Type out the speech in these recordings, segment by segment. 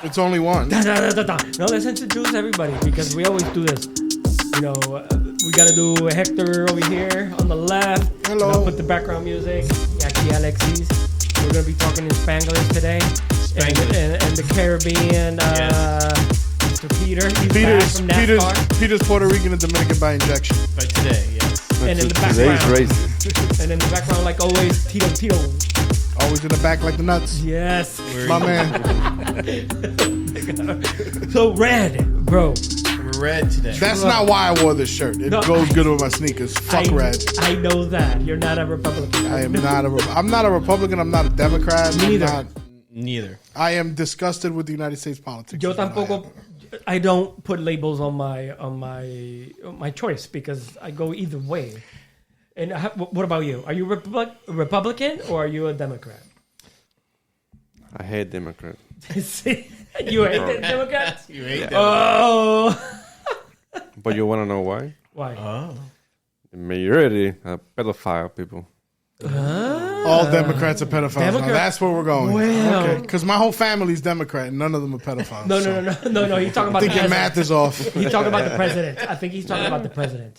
It's only one. No, let's introduce everybody because we always do this. You know, we got to do Hector over here on the left. Hello. You know, put the background music. Aquí Alexis. We're going to be talking in Spanglish today. And the Caribbean, Mr. Peter. He's back from NASCAR. Peter's Puerto Rican and Dominican by injection. By today, yes. And in the Today's background. racist. And in the background, like always, Tito. Always in the back like the nuts. Yes. My man. So red, bro. We're red today. That's not why I wore this shirt. It goes good with my sneakers. Fuck red. I know that. You're not a Republican. I'm not a Republican. I'm not a Democrat. Me neither. Neither. I am disgusted with the United States politics. Yo tampoco. I don't put labels on my choice because I go either way. And what about you? Are you Republican or are you a Democrat? I hate Democrats. See, you hate the Democrats? You hate them. Oh. But you want to know why? Why? Oh. The majority are pedophile people. All Democrats are pedophiles. Now, that's where we're going. Well. Okay, because my whole family's Democrat and none of them are pedophiles. No. He's talking about I think your math is off. He's talking about the president. I think he's talking about the president.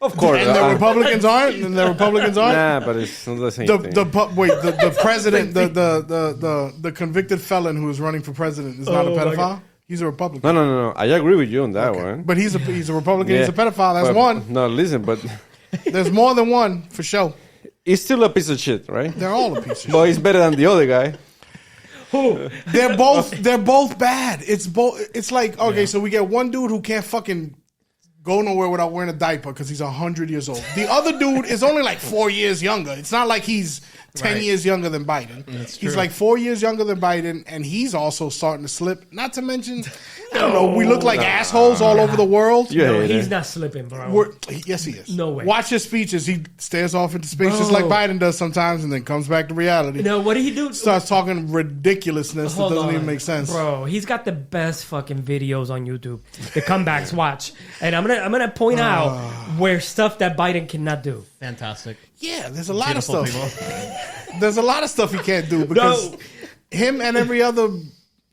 Of course. And the Republicans aren't. And the Republicans aren't. Nah, but it's not the same thing. The president, the convicted felon who is running for president is not a pedophile. He's a Republican. No. I agree with you on that one. But he's a Republican. He's a pedophile. That's one. No, listen, but There's more than one for sure. he's still a piece of shit, right? They're all a piece of shit. But he's better than the other guy. Who? They're both bad. It's like, okay, so we get one dude who can't fucking go nowhere without wearing a diaper because he's 100 years old. The other dude is only like 4 years younger. It's not like he's 10 years younger than Biden. He's like 4 years younger than Biden, and he's also starting to slip. Not to mention, I don't know, we look like assholes all over the world. Yeah, He's not slipping, bro. Yes, he is. No way. Watch his speeches. He stares off into space just like Biden does sometimes and then comes back to reality. No, what did he do? Starts talking ridiculousness that doesn't even make sense. Bro, he's got the best fucking videos on YouTube. The comebacks, watch. And I'm gonna point out where stuff that Biden cannot do. Fantastic. Yeah, there's a lot Beautiful of stuff. There's a lot of stuff he can't do because him and every other,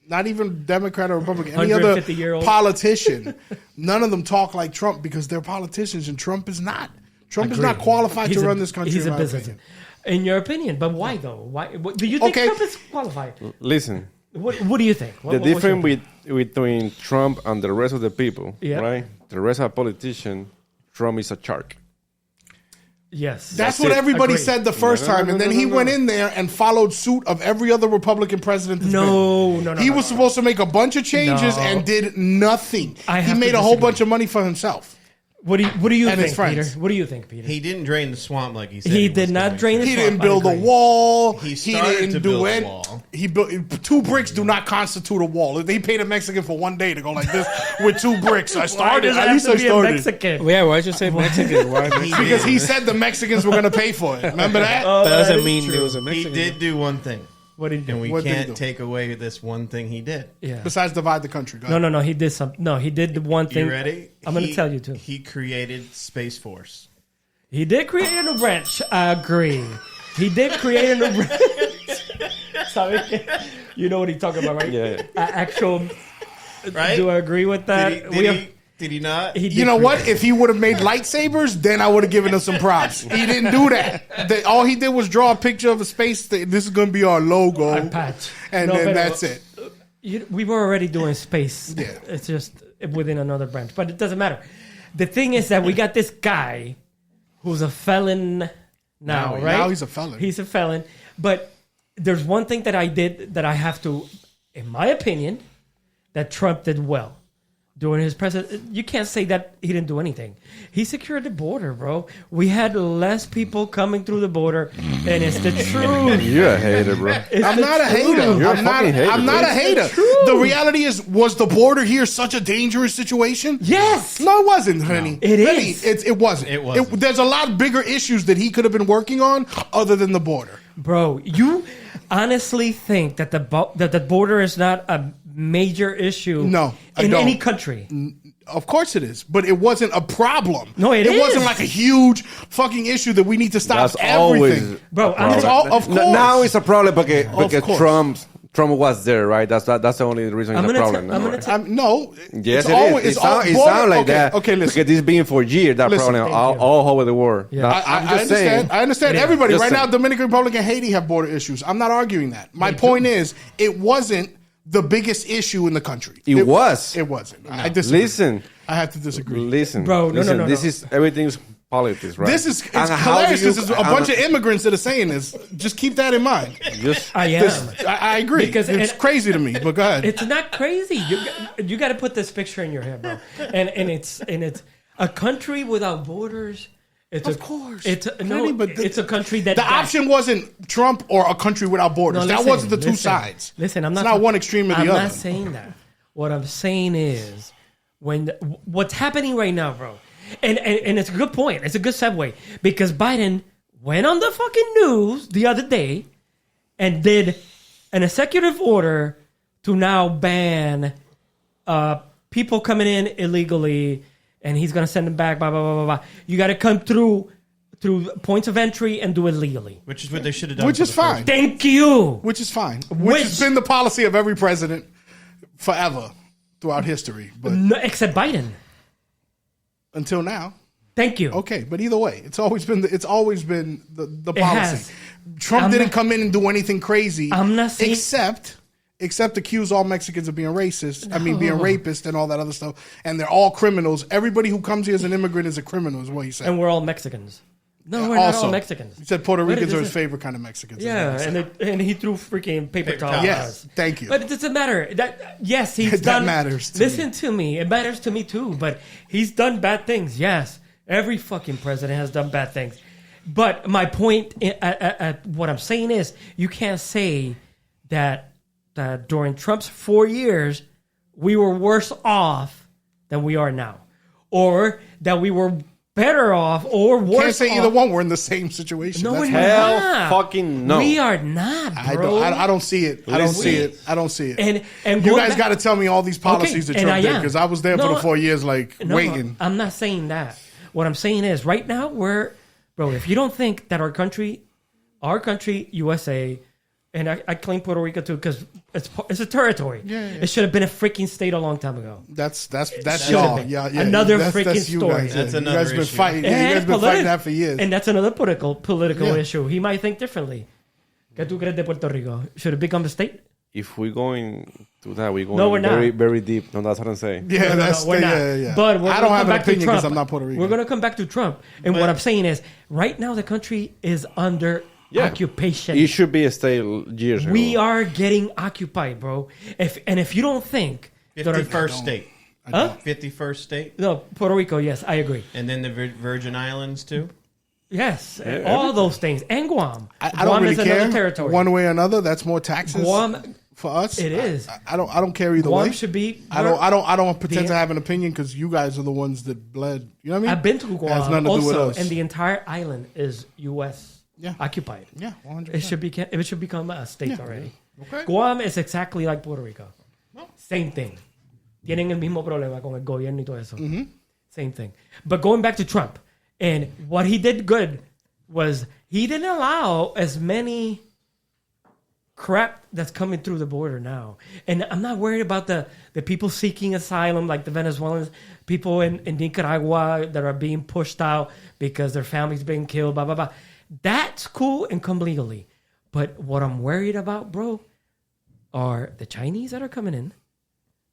not even Democrat or Republican, any other 150-year-old politician, none of them talk like Trump because they're politicians and Trump is not. Trump is not qualified to run this country. He's in a my businessman. opinion. In your opinion, but why though? Why do you think Trump is qualified? Listen, What do you think? the difference between Trump and the rest of the people, right? The rest of politicians, Trump is a shark. Yes. That's what everybody said the first time. And then he went in there and followed suit of every other Republican president. No. He was supposed to make a bunch of changes and did nothing. He made a whole bunch of money for himself. What do you And his think, friends. Peter? What do you think, Peter? He didn't drain the swamp like he said. He did not drain the He swamp. didn't build a wall. He started didn't to do build a it. wall. He built 2 bricks. Do not constitute a wall. They paid a Mexican for 1 day to go like this with 2 bricks. I started. At least I started. Mexican? Yeah, why'd you say Mexican? Why Mexican? Because he said the Mexicans were going to pay for it. Remember that? That doesn't mean he was a He Mexican. did do one thing. What did he do? And we What did he can't do? take away this one thing he did. Yeah. Besides divide the country. Go ahead. No. He did something. No, he did the one thing. You ready? I'm going to tell you too. He created Space Force. He did create a new branch. I agree. He did create a new branch. Sorry. You know what he's talking about, right? Yeah. Actual. Right? Do I agree with that? Did he not? He did You know create- what? If he would have made lightsabers, then I would have given him some props. He didn't do that. All he did was draw a picture of a space. This is going to be our logo. Our patch. And No, then but- that's it. We were already doing space. Yeah. It's just within another branch. But it doesn't matter. The thing is that we got this guy who's a felon now, right? Now he's a felon. He's a felon. But there's one thing that I did that I have to, in my opinion, that Trump did well. During his presidency, you can't say that he didn't do anything. He secured the border, bro. We had less people coming through the border, and it's the truth. You're a hater, bro. I'm not a hater. You're a fucking hater, I'm not a hater. The reality is, was the border here such a dangerous situation? Yes. No, it wasn't, honey. It Honey, is. It wasn't. It wasn't. There's a lot bigger issues that he could have been working on other than the border. Bro, you honestly think that the border is not a major issue No, I in don't. any country? Of course it is, but it wasn't a problem. No, it is. wasn't like a huge fucking issue that we need to stop That's everything. always Bro, a problem. Of course. Now it's a problem because course. Trump Trump was there, right? That's the only reason I'm it's a gonna problem. tell- I'm now, gonna right? tell- No. Yes, it's it always, is. It's all, It border- sounds like okay, that. Okay, listen. Because this been for years, that Listen, problem thank you. all over the world. Yeah. Now, I I'm just understand. saying. I understand. Yeah. Everybody Just right now, saying. Dominican Republic and Haiti have border issues. I'm not arguing that. My point is, it wasn't the biggest issue in the country. It was. It wasn't. I disagree. Listen, I have to disagree. listen, Bro, no, listen, no. This is everything's politics, right? This is And how hilarious. do you- This is a bunch of immigrants that are saying this. Just keep that in mind. Just I am. I agree. Because- it's and- crazy to me. But go ahead. It's not crazy. You got to put this picture in your head, bro. And it's a country without borders. It's Of course. It's Freddie, but it's a country that the option wasn't Trump or a country without borders. No, that listen, wasn't the two listen. sides. Listen, I'm It's not not one extreme or the I'm other. not saying that. What I'm saying is what's happening right now, bro. And it's a good point. It's a good segue because Biden went on the fucking news the other day and did an executive order to now ban people coming in illegally, and he's gonna send them back. Blah blah blah blah blah. You got to come through points of entry and do it legally. Which is what they should have done. Which for is the first- fine. Thank you. Which is fine. Which has been the policy of every president forever throughout history. But No, except Biden. until now. Thank you. Okay, but either way, it's always been the It policy. has. Trump I'm didn't not- come in and do anything crazy. I'm not saying- except accuse all Mexicans of being racist. I mean, being rapist and all that other stuff. And they're all criminals. Everybody who comes here as an immigrant is a criminal, is what he said. And we're all Mexicans. No, we're not all Mexicans. He said Puerto But it Ricans are his doesn't- favorite kind of Mexicans. is Yeah, what he said. and he threw freaking paper towels at Yes, us. thank you. But it doesn't matter. Yes, he's That done. matters to Listen to me. It matters to me too. But he's done bad things. Yes, every fucking president has done bad things. But my point, what I'm saying is, you can't say that during Trump's 4 years we were worse off than we are now, or that we were better off or worse. Can't say off. either one. We're in the same situation. No, That's we're fine. hell not. fucking no. We are not, bro. I don't see it. I don't see Listen. it. I don't see it. And you going guys back- got to tell me all these policies Okay, that and Trump I did am. because I was there for No, the 4 years, No, waiting. I'm not saying that. What I'm saying is, right now bro. If you don't think that our country, USA, and I claim Puerto Rico too because it's a territory. Yeah. It should have been a freaking state a long time ago. That's Should've y'all. been. Yeah. Another that's freaking you story. Guys. That's You another guys been issue. fighting. You guys been fighting that for years. And that's another political Yeah. issue. He might think differently. ¿Qué tú crees de Puerto Rico? Should it become a state? If we're going to that, we're going No, we're not. very, very deep. No, that's what I'm saying. Yeah, No, that's we're not. yeah. But we're I gonna don't come have an back to opinion because Trump. I'm not Puerto Rican. We're going to come back to Trump. And what I'm saying is, right now the country is under occupation. It should be a state years ago. We are getting occupied, bro. If you don't think that our- 51st state. Huh? 51st state. No, Puerto Rico, yes, I agree. And then the Virgin Islands, too. Yes, all those things. And Guam. I Guam don't really is another care. territory. One way or another, that's more taxes Guam, for us. it is. I don't care either Guam way. should be. I don't pretend the- to have an opinion because you guys are the ones that bled. You know what I mean? I've been to It has Guam nothing to do with also, us. and the entire island is U.S. Yeah. occupied. Yeah, 100%. It should become a state already. Okay. Guam is exactly like Puerto Rico. Same thing. Tienen el mismo problema con el gobierno y todo eso. Same thing. But going back to Trump, and what he did good was he didn't allow as many crap that's coming through the border now. And I'm not worried about the people seeking asylum, like the Venezuelans, people in Nicaragua that are being pushed out because their families being killed, blah, blah, blah. That's cool and come legally. But what I'm worried about, bro, are the Chinese that are coming in,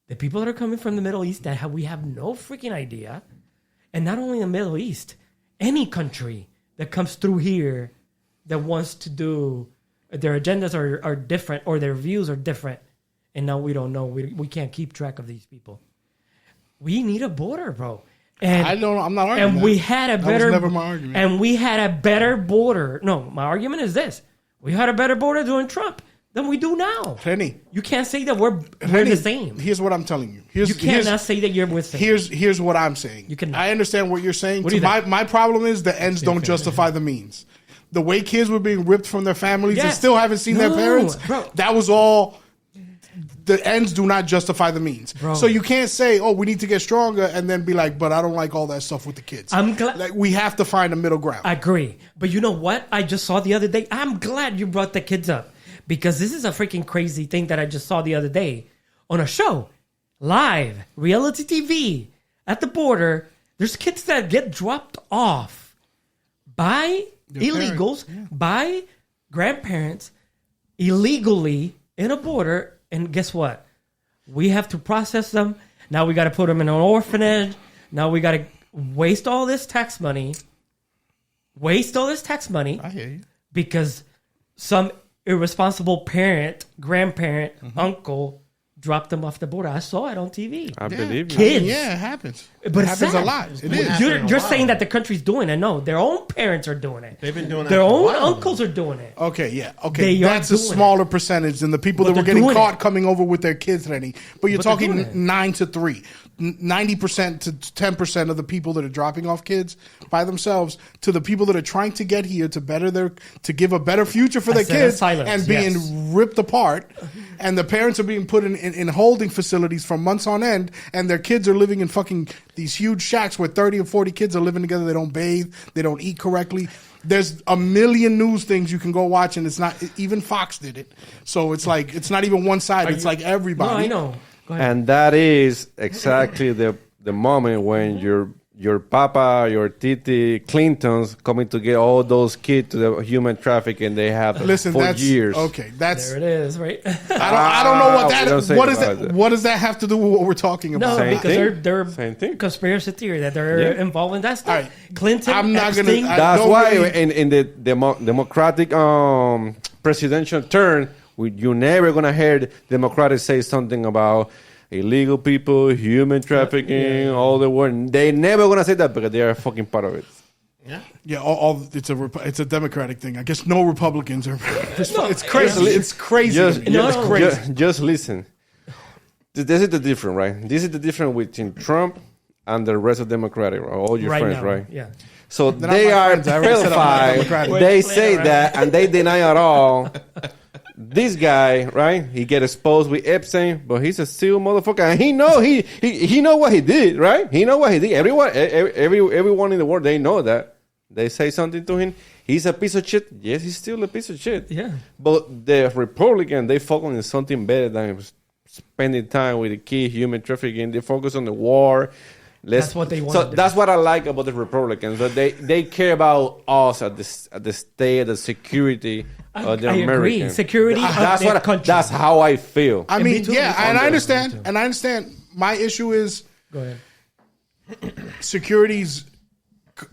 the people that are coming from the Middle East that we have no freaking idea, and not only the Middle East, any country that comes through here that wants to do, their agendas are different or their views are different, and now we don't know. We can't keep track of these people. We need a border, bro. And I'm not arguing. and that. we had a That better was never my argument. and we had a better border. No, my argument is this: we had a better border during Trump than we do now. Penny. You can't say that we're Penny, the same. Here's what I'm telling you. You cannot say that you're with same. Here's what I'm saying. You cannot. I understand what you're saying. What do you think? My problem is the ends don't justify the means. The way kids were being ripped from their families and Yes. still haven't seen their No, parents, bro. that was all. The ends do not justify the means. Bro. So you can't say, "Oh, we need to get stronger," and then be like, "But I don't like all that stuff with the kids." I'm glad. Like we have to find a middle ground. I agree. But you know what? I just saw the other day. I'm glad you brought the kids up because this is a freaking crazy thing that I just saw the other day on a show, live reality TV at the border. There's kids that get dropped off by illegals, by grandparents, illegally in a border, and guess what? We have to process them. Now we got to put them in an orphanage. Now we got to waste all this tax money. I hear you. Because some irresponsible parent, grandparent, uncle dropped them off the border. I saw it on TV. I believe you. Kids. Yeah, it happens. But it happens sad. a lot. It is. You're saying that the country's doing it. No, their own parents are doing it. They've been doing that Their for a own while. uncles are doing it. Okay, yeah. Okay, They are that's a doing smaller percentage than the people But that were they're getting doing caught it. coming over with their kids, Lenny. But you're But they're doing talking it. 9 to 3. 90% to 10% of the people that are dropping off kids by themselves to the people that are trying to get here to give a better future for I their said kids asylums, and being yes. ripped apart, and the parents are being put in holding facilities for months on end, and their kids are living in fucking these huge shacks where 30 or 40 kids are living together. They don't bathe, they don't eat correctly. There's a million news things you can go watch, and it's not even Fox did it. So it's like it's not even one side. It's like everybody. No, I know. Go ahead. And that is exactly the moment when your papa, your titi Clintons coming to get all those kids to the human trafficking they have Listen, for that's years. okay. That's There it is, right? I don't know what we that don't is. say What is about that? it. What does that have to do with what we're talking about? No, Same because thing. they're Same thing. conspiracy theory that they're involved in that stuff. All right. Clinton, I'm not gonna- Epstein, I- That's don't why really- in the democratic presidential turn, you're never gonna hear Democrats say something about illegal people, human trafficking, all the word. They never gonna say that because they are fucking part of it. Yeah, it's a Democratic thing. I guess no Republicans are. It's crazy. It's crazy. Just, to me. No. It's crazy. just listen. This is the difference, right? This is the difference between Trump and the rest of Democratic, right? All your right friends, now. right? Yeah. So not they my are friends. I already said I'm not pedophile. Democratic. They Play say around. that and they deny it all. This guy, right? He get exposed with Epstein, but he's a still motherfucker. And he know what he did, right? He know what he did. Everyone in the world, they know that. They say something to him. He's a piece of shit. Yes, he's still a piece of shit. Yeah. But the Republican, they focus on something better than spending time with the kid, human trafficking. They focus on the war. That's what they want So to do. that's what I like about the Republicans. That they care about us at the state, the security of the I American. agree. Security of their country. That's how I feel. I me mean, too, yeah, me too. and I Me understand. too. And I understand. My issue is Go ahead. security's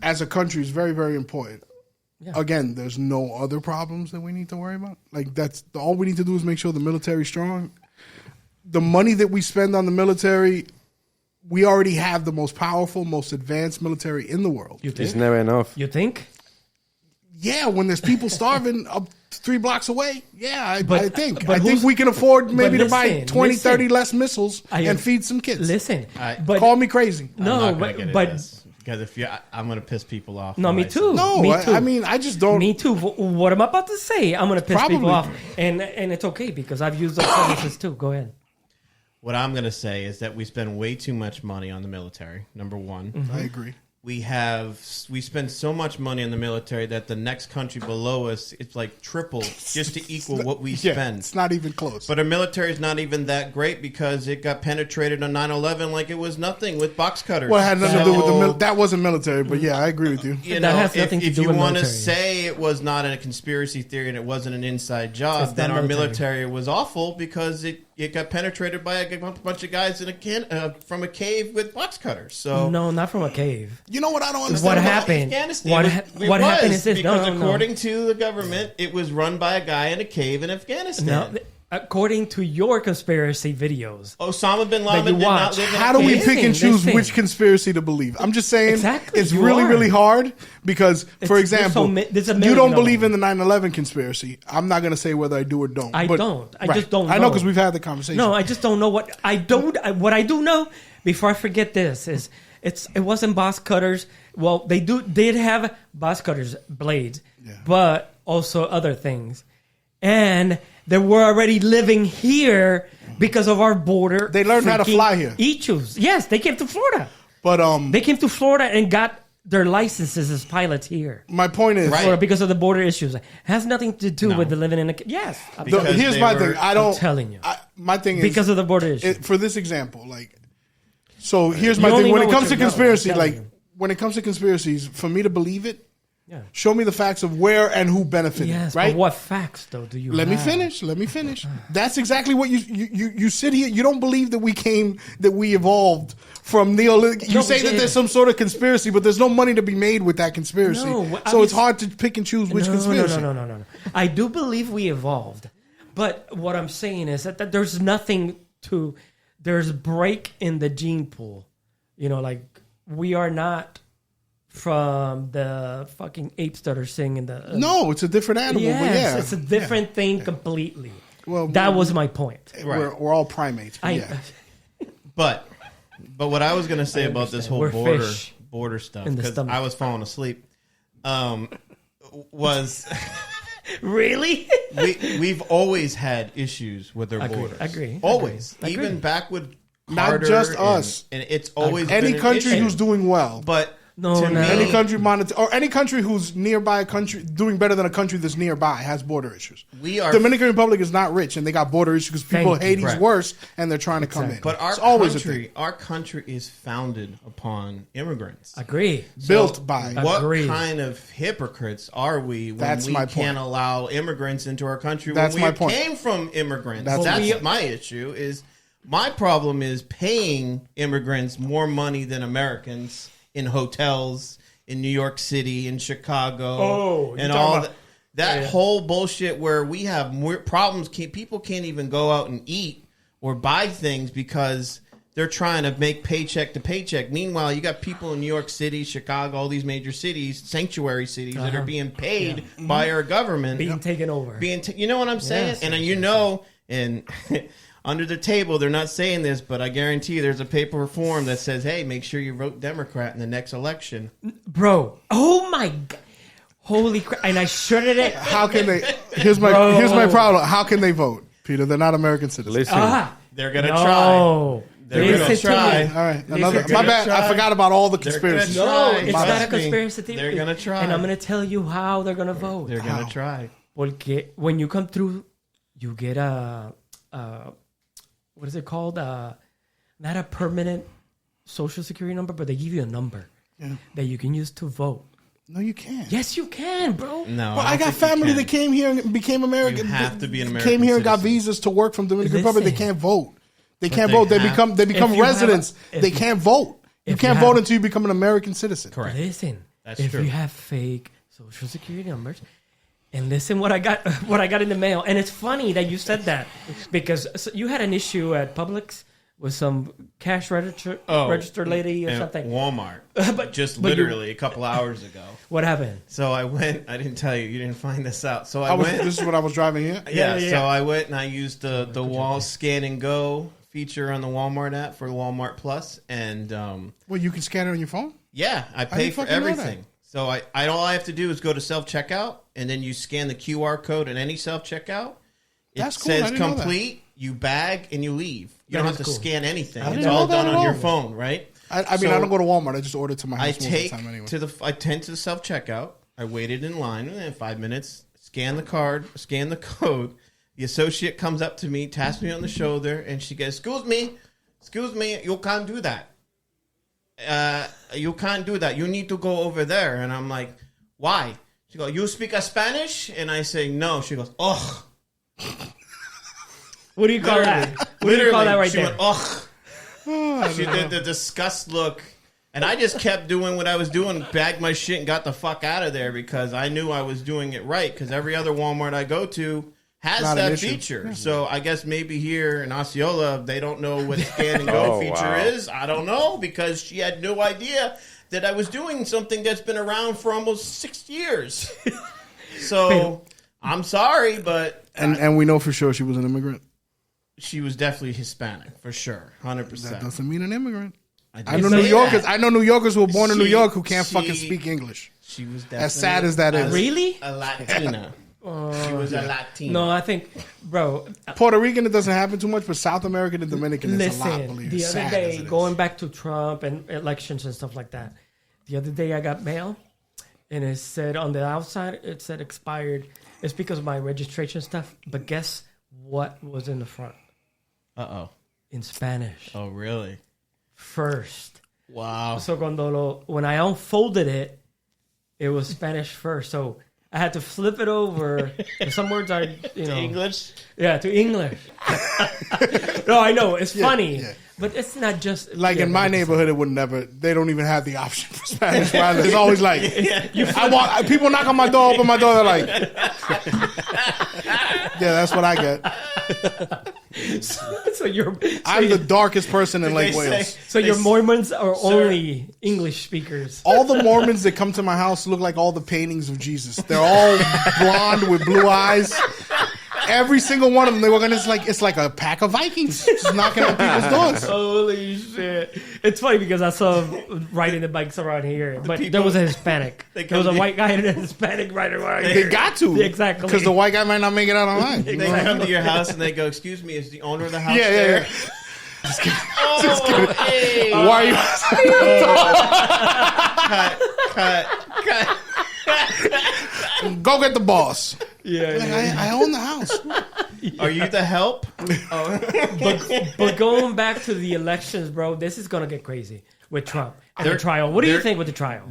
as a country is very, very important. Yeah. Again, there's no other problems that we need to worry about. Like that's all we need to do is make sure the military's strong. The money that we spend on the military, we already have the most powerful, most advanced military in the world. You It's think? never enough. You think? Yeah, when there's people starving up 3 blocks away, yeah, I But think who's- we can afford maybe to buy listen, 20, listen. 30 less missiles I- and feed some kids. Listen, Alright. but Call me crazy. no, I'm not gonna get into but this, because if I'm gonna piss people off. no, when me I say too. No, me too. I mean, I just don't. Me too. What I'm about to say, I'm gonna piss people Probably. off, and it's okay because I've used those services too. Go ahead. What I'm going to say is that we spend way too much money on the military, number one. Mm-hmm. I agree. We spend so much money on the military that the next country below us, it's like triple just to equal what we Yeah, spend. it's not even close. But our military is not even that great because it got penetrated on 9/11 like it was nothing with box cutters. Well, it had nothing to do with the So, that wasn't military, but yeah, I agree with you. You That know, has nothing to if do you with want to military. say it was not a conspiracy theory and it wasn't an inside job, It's then not our military. military was awful because it got penetrated by a bunch of guys in from a cave with box cutters. So No, not from a cave. You know what I don't understand? What about- happened? Afghanistan. What It what was, happened is this. because No, no, according to the government, it was run by a guy in a cave in Afghanistan. no. According to your conspiracy videos, Osama bin That Laden you did not watch. live in How do a we cave. pick and Listen, choose listen. which conspiracy to believe? I'm just saying Exactly, it's you really, are. really hard because, for It's- there's example, there's a you million don't of believe them. in the 9/11 conspiracy. I'm not going to say whether I do or don't. I but- don't. I right. just don't I know know. because we've had the conversation. no, I just don't know what I don't. What I do know before I forget this is it wasn't box cutters. Well, they did have box cutters blades, but also other things, and they were already living here because of our border. They learned how to freaking fly here. Issues. Yes, they came to Florida. But They came to Florida and got their licenses as pilots here. My point is, Right. Or because of the border issues. It has nothing to do with the living in a... Yes. Because here's they my were- thing. I don't. I'm telling you. My thing is Because of the border issues. for this example, like, so here's my only thing. When know it what comes to you know, I'm conspiracy, telling like, you. when it comes to conspiracies, for me to believe it, Yeah. show me the facts of where and who benefited. Yes, right? but what facts, though, do you Let me have? finish. Let me finish. That's exactly what you sit here. You don't believe that we evolved from Neolithic. You No, say we that did. there's some sort of conspiracy, but there's no money to be made with that conspiracy. No, So it's hard to pick and choose which conspiracy. No. I do believe we evolved. But what I'm saying is that there's nothing to... There's break in the gene pool. You know, like, we are not from the fucking apes that are singing the... No, it's a different animal. Yes, but yeah, it's a different thing completely. Well, That was my point. We're all primates. But yeah. But what I was gonna say about this whole We're border fish stuff, in the because stomach. I was falling asleep, was Really? we've always had issues with our borders. agree. Always, Agree. even back with Not Carter just and- us. and it's always Any been an country issue. who's doing well. But No, to no. me, Any country or any country who's nearby a country doing better than a country that's nearby has border issues. we are. Dominican Republic is not rich and they got border issues because people Thank you. Haiti's Correct. worse and they're trying to come in. But our it's always a thing. country is founded upon immigrants. Agree. Built by. What Agreed. kind of hypocrites are we when That's we my can't point. allow immigrants into our country That's when my we point. came from immigrants? That's That's my my issue. Is my problem is paying immigrants more money than Americans in hotels in New York City, in Chicago, Oh, you're and talking all about- that whole bullshit where we have more problems. People can't even go out and eat or buy things because they're trying to make paycheck to paycheck. Meanwhile, you got people in New York City, Chicago, all these major cities, sanctuary cities that are being paid by our government, Being taken over. you know what I'm saying? Yes, And yes, you know, and under the table, they're not saying this, but I guarantee you there's a paper form that says, hey, make sure you vote Democrat in the next election. Bro. Oh, my God. Holy crap. And I shredded it. How can they? Here's my problem. How can they vote, Peter? They're not American citizens. Listen, They're going to No. try. They're going to Listen to try. me. All right, Listen another. to My me. bad. I forgot about all the They're conspiracies. gonna No, try. it's My not a bad. conspiracy theory. They're gonna try. And I'm going to tell you how they're going to vote. They're going to try. Porque when you come through, you get a what is it called? Not a permanent social security number, but they give you a number that you can use to vote. No, you can't. Yes, you can, bro. No, Well, I got don't think you family can. that came here and became American. You have to be an American Came here and got citizen. visas to work from Dominican Republic. They Listen. can't vote. They can't they vote. They have- become If you have residents. a- if They you- can't vote. You if can't you vote have- until you become an American citizen. Correct. Listen, That's if true. you have fake social security numbers, and listen what I got, what I got in the mail, and it's funny that you said that because you had an issue at Publix with some cash register lady or And something. Walmart. But- just but you- literally a couple hours ago. What happened? So I went. I didn't tell you. You didn't find this out. So This is what I was driving here. Yeah, yeah. so I went and I used the wall scan and go feature on the Walmart app for Walmart Plus, and Well, you can scan it on your phone. yeah, I pay didn't for fucking know everything. So I all I have to do is go to self checkout, and then you scan the QR code in any self checkout. It That's cool. I says didn't know that. complete. You bag and you leave. You That don't is have to cool. scan anything. didn't It's know all that done at on your all. phone, right? I mean, So- I don't go to Walmart. I just order to my house I most of the take time anyway. I tend to self checkout. I waited in line and 5 minutes. Scan the card. Scan the code. The associate comes up to me, taps me on the shoulder, and she goes, excuse me, you can't do that. You can't do that. You need to go over there." And I'm like, "Why?" She goes, "You speak a Spanish?" And I say, "No." She goes, "Ugh." What do you call that? What do you call that right she there? went, "Ugh." She did the disgust look. And I just kept doing what I was doing, bagged my shit, and got the fuck out of there because I knew I was doing it right. Because every other Walmart I go to has Not an that issue. feature. So I guess maybe here in Osceola, they don't know what scan and go Oh, feature wow. is. I don't know because she had no idea that I was doing something that's been around for almost 6 years. So I'm sorry, but And we know for sure she was an immigrant. she was definitely Hispanic for sure, 100%. That doesn't mean an immigrant. I didn't know say New Yorkers. that. I know New Yorkers who were born in New She- York who can't fucking she- speak English. She was definitely As sad as that is. Really? a Latina. She was a Latina. No, I think, bro. Puerto Rican, it doesn't happen too much, but South American and Dominican, it's a lot. Listen, Believe it. the other Sad day, as it is. going back to Trump and elections and stuff like that, The other day I got mail, and it said on the outside, it said expired. It's because of my registration stuff. But guess what was in the front? Uh-oh. In Spanish. Oh, really? First. Wow. So when I unfolded it, it was Spanish first. So I had to flip it over. And some words are, English? Yeah, to English. No, I know. It's funny. Yeah. But it's not just... Like in my neighborhood, it would never... They don't even have the option for Spanish. It's always like... people knock on my door, open my door, they're like... Yeah, that's what I get. I'm the darkest person in Lake Wales. So your Mormons are only English speakers. All the Mormons that come to my house look like all the paintings of Jesus. They're all blonde with blue eyes. Every single one of them, they walk in. It's like a pack of Vikings just knocking on people's doors. Holy shit! It's funny because I saw them riding the bikes around here, but there was a Hispanic. There was a white guy and a Hispanic riding around here. They got to exactly because the white guy might not make it out alive. They come to your house and they go, "Excuse me, is the owner of the house Yeah. there?" Just kidding. Hey. Why are you? Cut. Go get the boss. Yeah, Like, I own the house. Are you the help? but going back to the elections, bro, this is gonna get crazy with Trump and the trial. What do you think with the trial?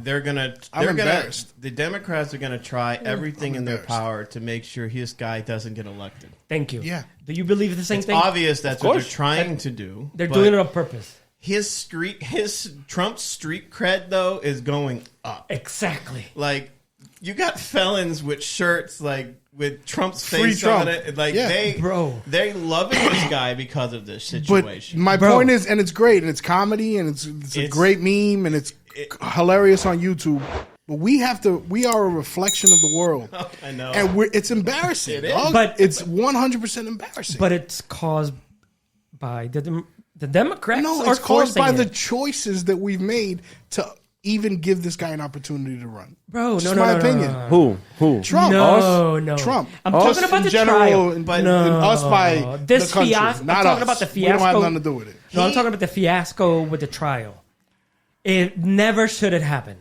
I'm embarrassed. The Democrats are gonna try everything in their power to make sure his guy doesn't get elected. Thank you. Yeah. Do you believe the same It's thing? obvious that's what they're trying to do. They're but doing it on purpose. His Trump's street cred though is going up. Exactly. Like you got felons with shirts like with Trump's Free face Trump. on it. Like Yeah. they loving this guy because of this But situation. my point is, and it's great, and it's comedy, and it's a great meme, and it's hilarious on YouTube. But we are a reflection of the world. I know. And it's embarrassing. It is. dog. But- it's 100% embarrassing. But it's caused by the Democrats. no, are it's caused by forcing the it. choices that we've made to even give this guy an opportunity to run. Bro, Just no, my no, opinion. no. Who? Trump. No. Trump. I'm Us talking about in the general, trial. and No. us by This the country, fiasco. not I'm talking us. about the We don't have fiasco. nothing to do with it. No, I'm talking about the fiasco with the trial. It never should have happened.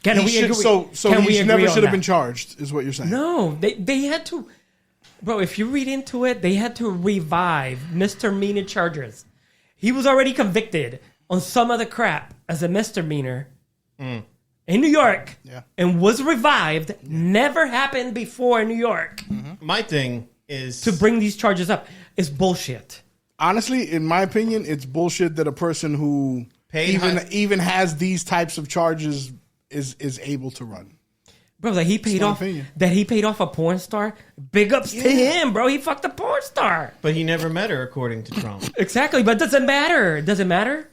Can we agree? So Can we he agree never on should have that? been charged, is what you're saying. No, they had to. Bro, if you read into it, they had to revive misdemeanor charges. He was already convicted on some other crap as a misdemeanor in New York, and was revived. Never happened before in New York My thing is to bring these charges up. It's bullshit. Honestly, in my opinion, it's bullshit that a person who even has these types of charges is able to run. Bro, that he paid my off opinion. a porn star. Big ups to him, bro. He fucked a porn star. But he never met her, according to Trump. Exactly, but doesn't matter. Does it matter?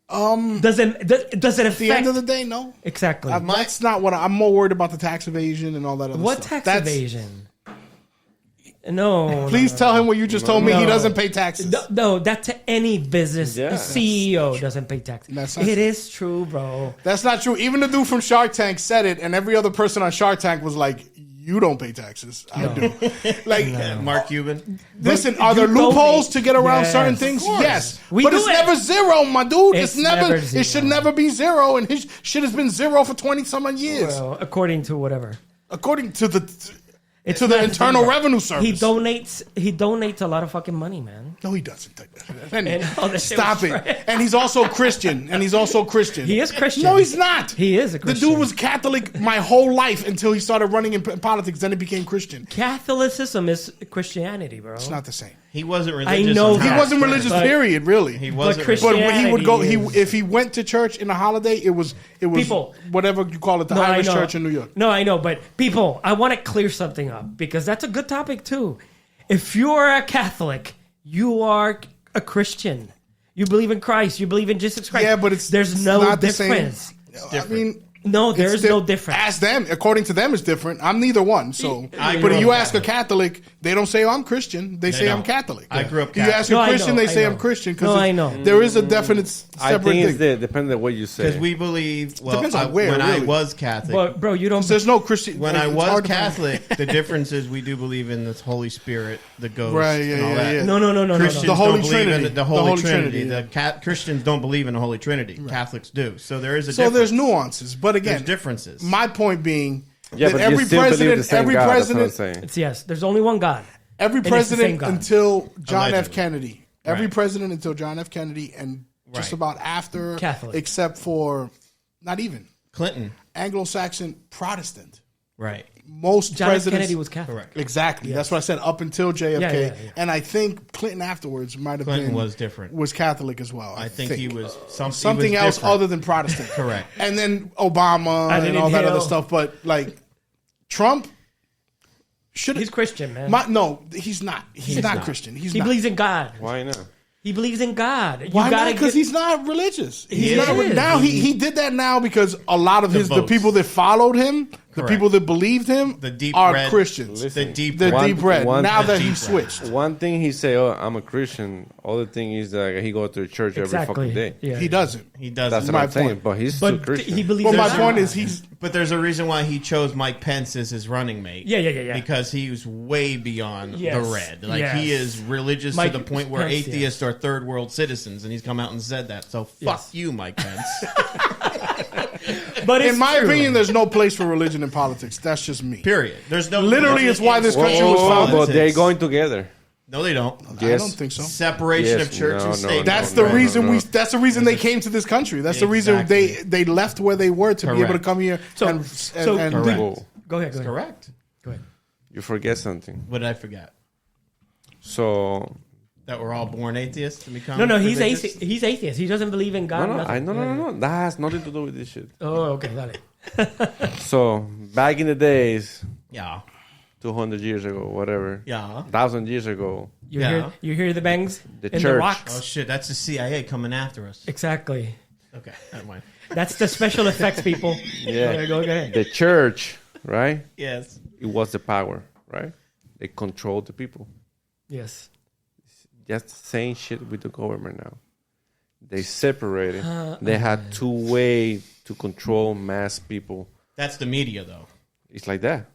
Does it affect? At the end of the day, no. Exactly. That's not what I'm more worried about. The tax evasion and all that other What stuff. tax evasion? No. Please tell him what you just told me. No. He doesn't pay taxes. No, that to any business. Yeah. The CEO doesn't pay taxes. That's not It true. is true, bro. That's not true. Even the dude from Shark Tank said it, and every other person on Shark Tank was like, "You don't pay taxes. I do." Like, Mark Cuban. listen, But are there you told loopholes me- to get around Yes, certain of things? course. Yes, We but do it's it. never zero, my dude. It's never. never It should zero. never be zero, and his shit has been zero for 20-some years, Well, according to whatever. according to the It's to the not Internal zero. Revenue Service. He donates a lot of fucking money, man. No, he doesn't. And And all that shit stop was it. trash. And he's also Christian. He is Christian. No, he's not. He is a The Christian. dude was Catholic my whole life until he started running in politics. Then he became Christian. Catholicism is Christianity, bro. It's not the same. He wasn't religious. know on that. He top. wasn't religious. But- Period. Really. He wasn't. Christian- But when he would go, Christianity if he went to church in a holiday, it was People. whatever you call it, the No, I Irish know. church in New York. No, I know, but people, I want to clear something up because that's a good topic too. If you are a Catholic, you are a Christian. You believe in Christ. You believe in Jesus Christ. Yeah, but there's no not the same. difference. I mean, No, there it's is no difference. Ask them. According to them, it's different. I'm neither one. So, I but grew if you up ask a Catholic, they don't say, "Oh, I'm Christian." They say, "I'm don't. Catholic." I grew up You Catholic. ask No, a I Christian, know, they I say, know. "I'm Christian." No, I know. There is a definite I separate think thing. it's depending on what you say. Because we believe. Well, Depends on where, when I really. was Catholic. But bro, you don't. There's no Christian. when I it's was hard to find- Catholic, the difference is we do believe in the Holy Spirit, the ghost, Right, yeah, and all yeah, that. yeah. No. Christians The Holy don't believe Trinity. in the Holy, The Holy Trinity. Trinity, yeah. Christians don't believe in the Holy Trinity. Catholics do. So there is a So difference. there's nuances, but again, there's differences. My point being Yeah, that but every you still believe the president, same every God. president, That's what I'm saying. It's yes. There's only one God. every it's the same president God. until John F. Allegedly. Kennedy. Every Right. president until John F. Kennedy, and just Right. about after, Catholic. except for not even Clinton. Anglo-Saxon Protestant. Right. Most John F. presidents, Kennedy was Catholic. Correct. exactly. That's what I said. Up until JFK, Yeah. and I think Clinton afterwards might have Clinton been was different. was Catholic as well. I think he was something he was else different. other than Protestant. Correct. And then Obama I and didn't all that hear- other stuff. But like Trump should He's Christian, man. no, he's not. He's not not. Christian. He's He not. believes in God. Why not? He believes in God. You Why gotta not? Because get- he's not religious. He's He not. is. Now he did that now because a lot of the votes. people that followed him, the Correct. people that believed him, The deep are red- Christians. The deep The red. deep red. one- Now the that he deep red. switched, One thing he say, "Oh, I'm a Christian." Other thing is that he go to church every exactly. fucking day. Yeah. he doesn't. He does. That's what my I'm saying. point. But he's still But Christian. he believes. Well, in my God. point is he's But there's a reason why he chose Mike Pence as his running mate. Yeah. Because he was way beyond Yes. the red. Like Yes. he is religious Mike to the point where Pence, atheists are third world citizens, and he's come out and said that. So fuck Yes. you, Mike Pence. But it's in my true. opinion, there's no place for religion in politics. That's just me. Period. There's no Literally, it's why this country was oh, founded. but they going together. No, they don't. I Yes. don't think so. Separation Yes. of church No, and no, state. That's no, the no, reason no. we. That's the reason they came to this country. That's the reason Exactly. they left where they were to be able to Correct. come here. So- and so and Correct. Whoa. Go ahead. Correct. Go ahead. You forget something. What did I forget? So That we're all born atheists to become No, he's religious? atheist. He's atheist. He doesn't believe in God. no, nothing. no. That has nothing to do with this shit. Oh, okay, got it. So back in the days, Yeah. 200 years ago, whatever, Yeah. 1,000 years ago, You hear the bangs The in church. the rocks. Oh shit, that's the CIA coming after us. Exactly. Okay, never mind. That's the special effects, people. yeah, Go ahead. the church, right? Yes. It was the power, right? They controlled the people. Yes. Just the same shit with the government now. They separated. They had two way to control mass people. That's the media, though. It's like that.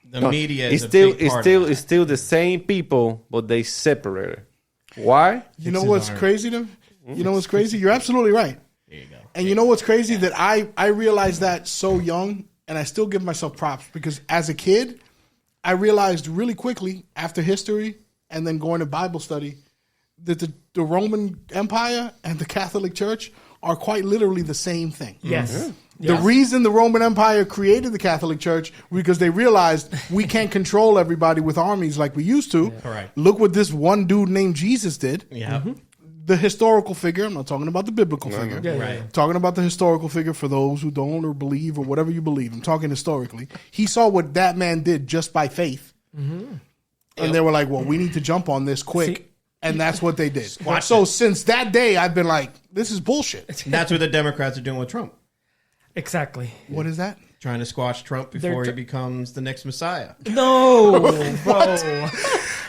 The No, media it's is still a big part of it's still the same people, but they separated. Why? You know Fix his what's arm. crazy to? You know what's crazy? You're absolutely right. There you go. And you know what's crazy? That I realized that so young, and I still give myself props because as a kid, I realized really quickly after history and then going to Bible study that the Roman Empire and the Catholic Church are quite literally the same thing. Yes. The reason the Roman Empire created the Catholic Church was because they realized we can't control everybody with armies like we used to. Correct. Look what this one dude named Jesus did. Yeah. The historical figure, I'm not talking about the biblical figure. Yeah, Right. I'm talking about the historical figure for those who don't or believe or whatever you believe. I'm talking historically. He saw what that man did just by faith. And they were like, well, we need to jump on this quick. See- and that's what they did. Watch So it. since that day, I've been like, this is bullshit. That's what the Democrats are doing with Trump. Exactly. What is that? Trying to squash Trump before They're he becomes the next Messiah. No, bro.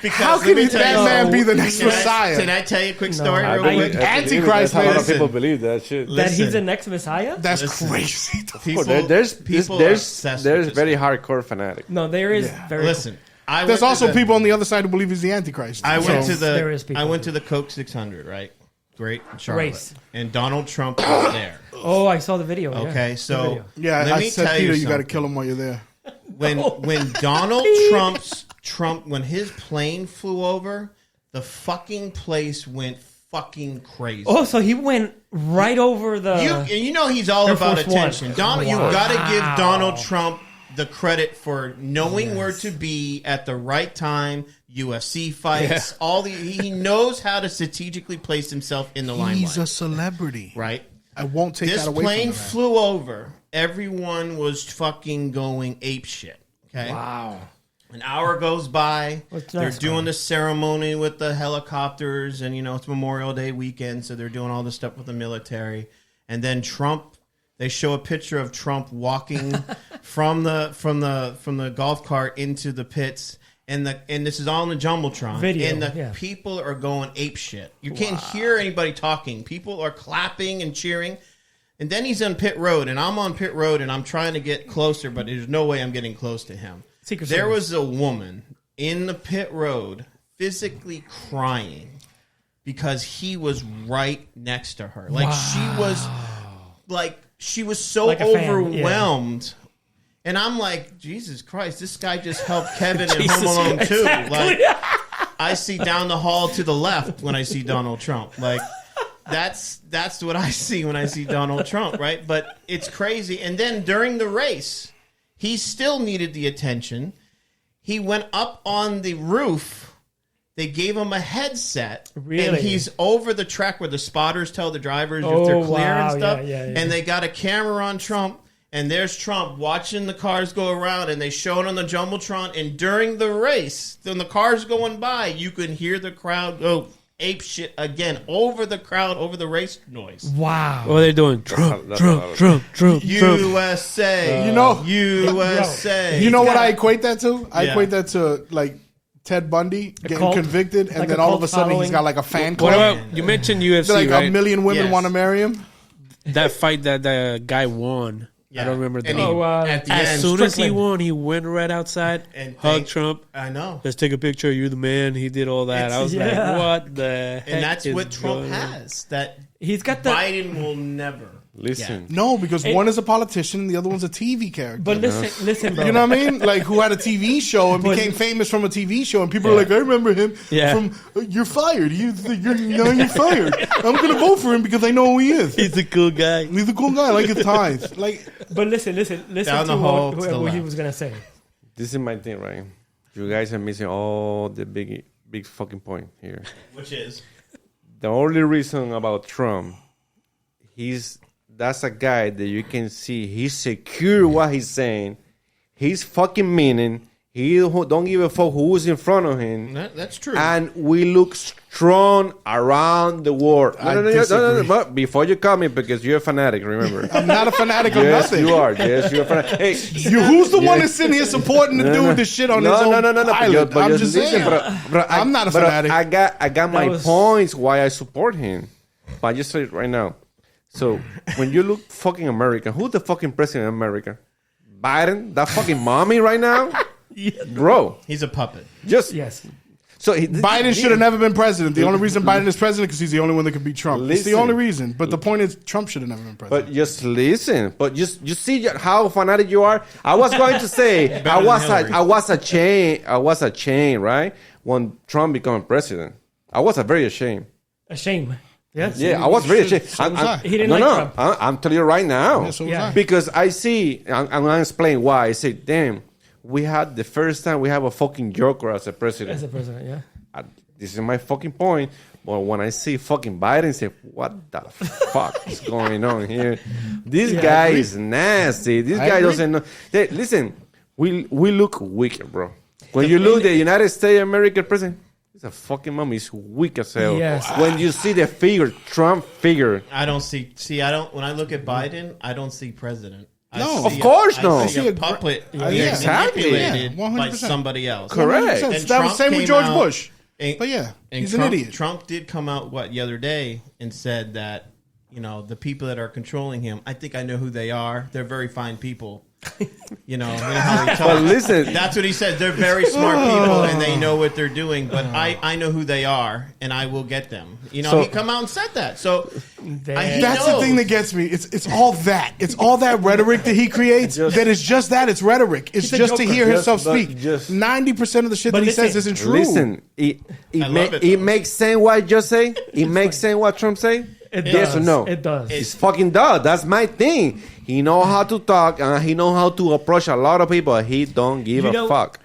Because How let can me that tell you- man be the next Can Messiah? Can I tell you a quick story I real believe- quick? Antichrist, that's a lot of listen. people believe that shit. That he's Listen. the next Messiah? That's Listen. crazy. People, There's people are there's obsessed there's with very this. hardcore fanatic. No, there is very. Listen, I There's went to also the- people on the other side who believe he's the Antichrist. I went So- to there is people. I went to the Coke 600, right? Great, in Charlotte, Race. and Donald Trump was there. Oh, I saw the video. yeah. Okay, The so video. Yeah, let I me said, tell Peter, you you got to something. kill him while you're there. When Donald when his plane flew over, the fucking place went fucking crazy. Oh, so he went right over the. You know he's all Air about Force One. attention. Donald, you Wow. got to give Donald Trump the credit for knowing where to be at the right time. UFC fights, he knows how to strategically place himself in the limelight. He's a celebrity. Right. I won't take This that away plane from him. flew over. Everyone was fucking going ape shit. Okay. Wow. An hour goes by. What's They're next, doing man? the ceremony with the helicopters, and it's Memorial Day weekend, so they're doing all this stuff with the military. And then Trump, they show a picture of Trump walking from the golf cart into the pits, and this is all in the jumbotron. Video, and the yeah. people are going ape shit. You can't hear anybody talking. People are clapping and cheering. And then he's on pit road, and I'm on pit road, and I'm trying to get closer, but there's no way I'm getting close to him. Secret There Service. was a woman in the pit road physically crying because he was right next to her. Like she was like she was so Like a fan, yeah. overwhelmed. And I'm like, Jesus Christ, this guy just helped Kevin in Jesus Home Alone too. Exactly. Like, I see down the hall to the left when I see Donald Trump. Like, that's what I see when I see Donald Trump, right? But it's crazy. And then during the race, he still needed the attention. He went up on the roof. They gave him a headset. Really? And he's over the track where the spotters tell the drivers if Oh, they're clear wow. and stuff. Yeah. And they got a camera on Trump. And there's Trump watching the cars go around, and they show it on the Jumbotron. And during the race, when the car's going by, you can hear the crowd go ape shit again over the crowd, over the race noise. Wow. What are they doing? Trump, Trump, Trump, Trump, Trump. USA. You know- USA. You know what got- I equate that to? I Yeah. equate that to like Ted Bundy getting cult? convicted, and Like then a all cult of a sudden following? he's got like a fan What club. about, you mentioned UFC, Like right? a million women Yes. want to marry him. That fight that the guy won. I don't remember the And name. he- at the As end, soon as he Strickland. won, he went right outside, And hugged thank- Trump. I know. Let's take a picture. You're the man. He did all that. I was Yeah. like, what the heck? And that's is what Trump going on? has. That He's got the. Biden will never. Listen. No, because one is a politician and the other one's a TV character. But listen, bro. You know what I mean? Like, who had a TV show and But- became famous from a TV show, and people are like, "I remember him Yeah. from You're Fired. You're fired. I'm gonna vote for him because I know who he is. He's a cool guy. He's a cool guy. I like his ties. Like, But listen Down to the hall what to the he left. was gonna say. This is my thing, right? You guys are missing all the big fucking point here. Which is The only reason about Trump, that's a guy that you can see he's secure what he's saying. He's fucking meaning. He don't give a fuck who's in front of him. that's true. And we look strong around the world. I disagree. But before you call me, because you're a fanatic, remember. I'm not a fanatic of Yes, nothing. you are. Yes, you're a fanatic. Hey, Who's the one that's sitting here supporting the dude this shit on his own island? But I'm just saying. I'm not a fanatic. I got my was- points why I support him. But I just say it right now. So when you look fucking America, who's the fucking president of America? Biden? That fucking mommy right now? Bro, He's a puppet. just Yes. so Biden should have never been president. The only reason Biden is president because he's the only one that could beat Trump. It's the Listen. only reason. But the point is, Trump should have never been president. But just listen. But just you see how fanatic you are. I was going to say than Hillary. I was a chain, right? When Trump became president, I was very ashamed. A shame. Yes. Yeah, I was very ashamed. So was I. He didn't like Trump. I'm telling you right now. Yeah, so was Yeah. I. Because I see, I'm going to explain why. I say, damn, we had the first time we have a fucking joker as a president. As a president, yeah. This is my fucking point. But when I see fucking Biden, I say, what the fuck is going on here? This guy is nasty. This guy agree. doesn't know. Hey, listen, we look weak, bro. When you look at the United States American president, he's a fucking mom. He's weak as hell. Yes. When you see the figure, Trump figure, I don't see. I don't. When I look at Biden, I don't see president. I No. see Of course I not. see a puppet being Yeah. Exactly. manipulated Yeah, 100%. by somebody else. Correct. 100%. And That was Trump same with came George out- Bush. And- But yeah, and he's Trump, an idiot. Trump did come out the other day and said that the people that are controlling him, I think I know who they are. They're very fine people. How he talks. But listen, That's what he said. They're very smart people and they know what they're doing. But I know who they are and I will get them. So- he come out and said that. So he That's the knows. thing that gets me. It's all that. It's all that rhetoric that he creates. that is just that. It's rhetoric. It's He's a just to joker. hear himself But speak. 90% of the shit But that he listen, says isn't true. listen. It love it, it though. makes sense what I just say. It makes sense what Trump say. It Yes does. or no? It does. It's fucking does. That's my thing. He know how to talk and he know how to approach a lot of people. He don't give You a know- fuck.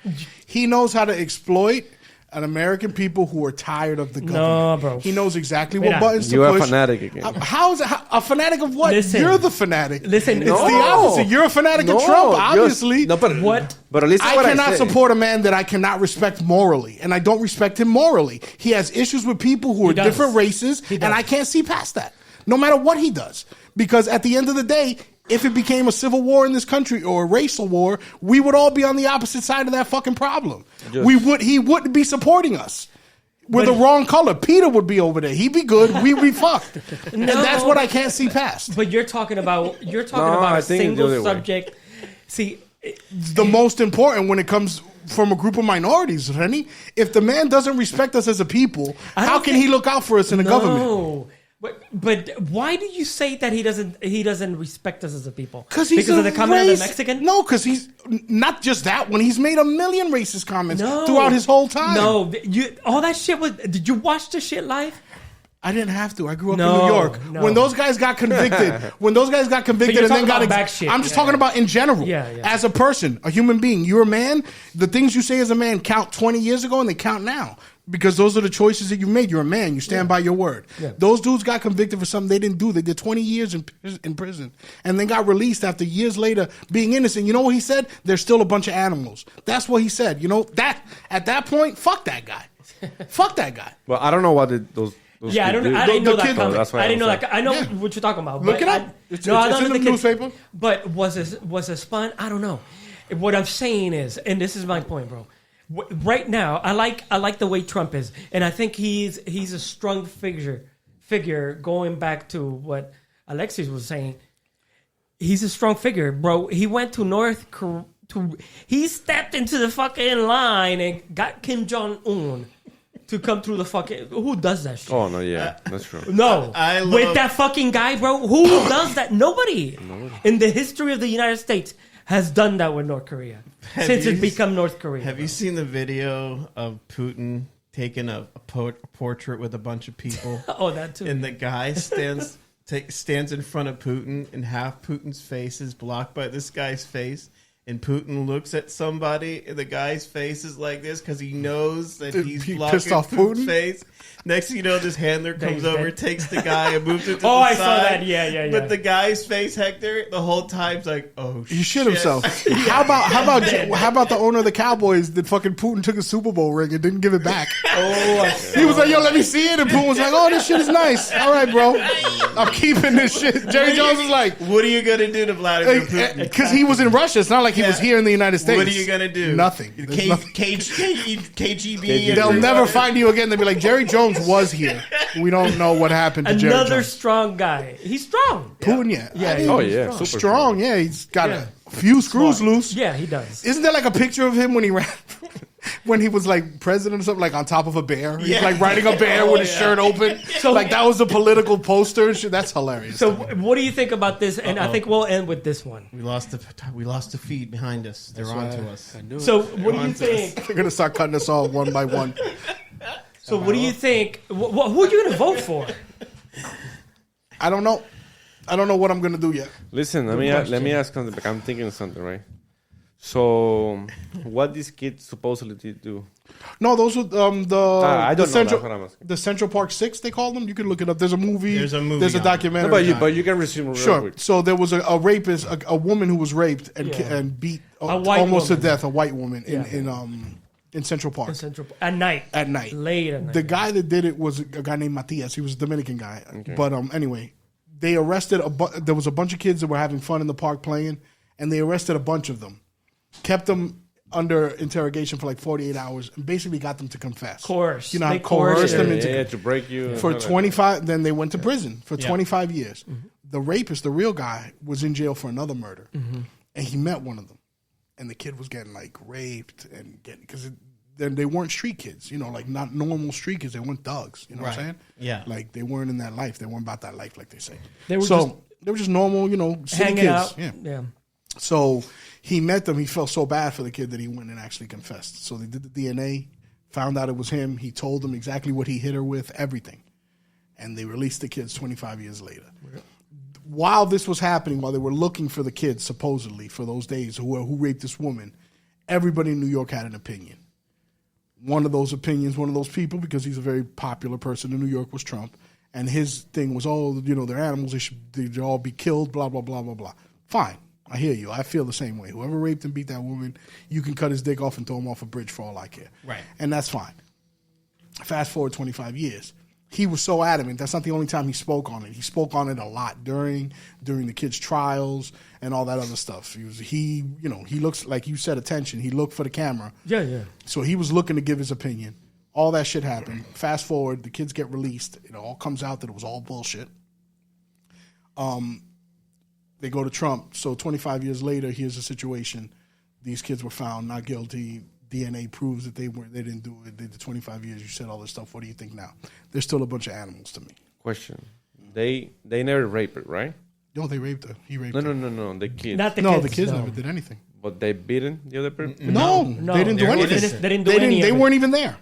He knows how to exploit an American people who are tired of the government. No, bro. He knows exactly Wait what a- buttons to You're a push. fanatic again. How is it a fanatic of what? Listen. You're the fanatic. Listen, it's no. the opposite. You're a fanatic of Trump, obviously. No, but What? But listen I what cannot say. support a man that I cannot respect morally, and I don't respect him morally. He has issues with people who are does. different races, He and does. I can't see past that, no matter what he does. Because at the end of the day, if it became a civil war in this country or a racial war, we would all be on the opposite side of that fucking problem. He wouldn't be supporting us. We're the wrong color. Peter would be over there. He'd be good. We'd be fucked. And that's what I can't see past. But you're talking about No, a I think it's the single other way. subject. See, The most important when it comes from a group of minorities, Rennie. If the man doesn't respect us as a people, how can he look out for us in the government? no. But why do you say that he doesn't respect us as a people? Because of the comment of the Mexican? No, because he's not just that one. He's made a million racist comments throughout his whole time. No, all that shit was. Did you watch the shit live? I didn't have to. I grew up in New York. No. When those guys got convicted, and then got back shit. I'm just talking about in general. Yeah. As a person, a human being, you're a man. The things you say as a man count 20 years ago and they count now. Because those are the choices that you made. You're a man. You stand by your word. Yeah. Those dudes got convicted for something they didn't do. They did 20 years in prison. And then got released after years later being innocent. You know what he said? They're still a bunch of animals. That's what he said. You know, that at that point, fuck that guy. Fuck that guy. Well, I don't know what those I didn't know that comment. That's why I didn't know that. I know what you're talking about. Look it up. It's in the newspaper. But was it spun? I don't know. What I'm saying is, and this is my point, bro. Right now, I like the way Trump is, and I think he's a strong figure. Going back to what Alexis was saying, he's a strong figure, bro. He went to North Korea. He stepped into the fucking line and got Kim Jong-un to come through the fucking. Who does that shit? Oh no, yeah, that's true. No, with that fucking guy, bro. Who does that? Nobody in the history of the United States has done that with North Korea since it become North Korea. Have you seen the video of Putin taking a portrait with a bunch of people? Oh, that too. And the guy stands in front of Putin, and half Putin's face is blocked by this guy's face. And Putin looks at somebody, and the guy's face is like this because he knows that he's blocking Putin's face. Next thing you know, this handler comes over, takes the guy, and moves it to the side. I saw that. Yeah. But the guy's face, Hector, the whole time's like, oh, shit. He shit himself. How about the owner of the Cowboys that fucking Putin took a Super Bowl ring and didn't give it back? He was like, yo, let me see it. And Putin was like, oh, this shit is nice. All right, bro. I'm keeping this shit. Jerry Jones was like, what are you going to do to Vladimir Putin? Because he was in Russia. It's not like he was here in the United States. What are you going to do? Nothing. KGB. They'll never find you again. They'll be like, Jerry Jones was here. We don't know what happened to Jerry Jones. Another strong guy. He's strong. Putin, yeah. Super strong. Yeah, he's got a few screws loose. Yeah, he does. Isn't there like a picture of him when he ran, when he was like president or something, like on top of a bear? He's like riding a bear with his shirt open. So like that was the political poster and shit. That's hilarious. So what do you think about this? And I think we'll end with this one. We lost the feed behind us. They're on to us. So what do you think? They're gonna start cutting us off one by one. So what do you think? Who are you going to vote for? I don't know. I don't know what I'm going to do yet. Listen, let me ask something. I'm thinking of something, right? So, what these kids supposedly do? No, those were I don't know. That's what I'm asking. The Central Park 6, they call them. You can look it up. There's a movie. There's a documentary. No, but you can resume real Sure. quick. So there was a rapist, a woman who was raped and beat almost to death, a white woman in Central Park. At night. Late at night. The guy that did it was a guy named Matias. He was a Dominican guy. Okay. But anyway, they arrested there was a bunch of kids that were having fun in the park playing, and they arrested a bunch of them. Kept them under interrogation for like 48 hours and basically got them to confess. Coerce. You know, coerced them into to break you. For 25, then they went to prison for 25 years. Mm-hmm. The rapist, the real guy, was in jail for another murder. Mm-hmm. And he met one of them. And the kid was getting like raped and because then they weren't street kids, you know, like not normal street kids. They weren't thugs, you know what I'm saying? Yeah. Like they weren't in that life. They weren't about that life, like they say. They were just normal, you know, city hanging kids. Out. Yeah. So he met them. He felt so bad for the kid that he went and actually confessed. So they did the DNA, found out it was him. He told them exactly what he hit her with, everything. And they released the kids 25 years later. Yeah. While this was happening, while they were looking for the kids, supposedly, for those days, who raped this woman, everybody in New York had an opinion. One of those opinions, one of those people, because he's a very popular person in New York, was Trump. And his thing was, they're animals, they should all be killed, blah, blah, blah, blah, blah. Fine. I hear you. I feel the same way. Whoever raped and beat that woman, you can cut his dick off and throw him off a bridge for all I care. Right. And that's fine. Fast forward 25 years. He was so adamant. That's not the only time he spoke on it. He spoke on it a lot during the kids' trials and all that other stuff. He looks like you said attention. He looked for the camera. Yeah. So he was looking to give his opinion. All that shit happened. Fast forward, the kids get released. It all comes out that it was all bullshit. They go to Trump. So 25 years later, here's the situation. These kids were found not guilty. DNA proves that they didn't do it. They did 25 years. You said all this stuff. What do you think now? They're still a bunch of animals to me. Question. they never raped it, right? No, they raped her. He raped No, her. no, the kids. Not the No, kids. the kids no. never did anything. But they beaten the other person. No, No, they didn't do they're anything. innocent. They didn't do any They of it. weren't even there.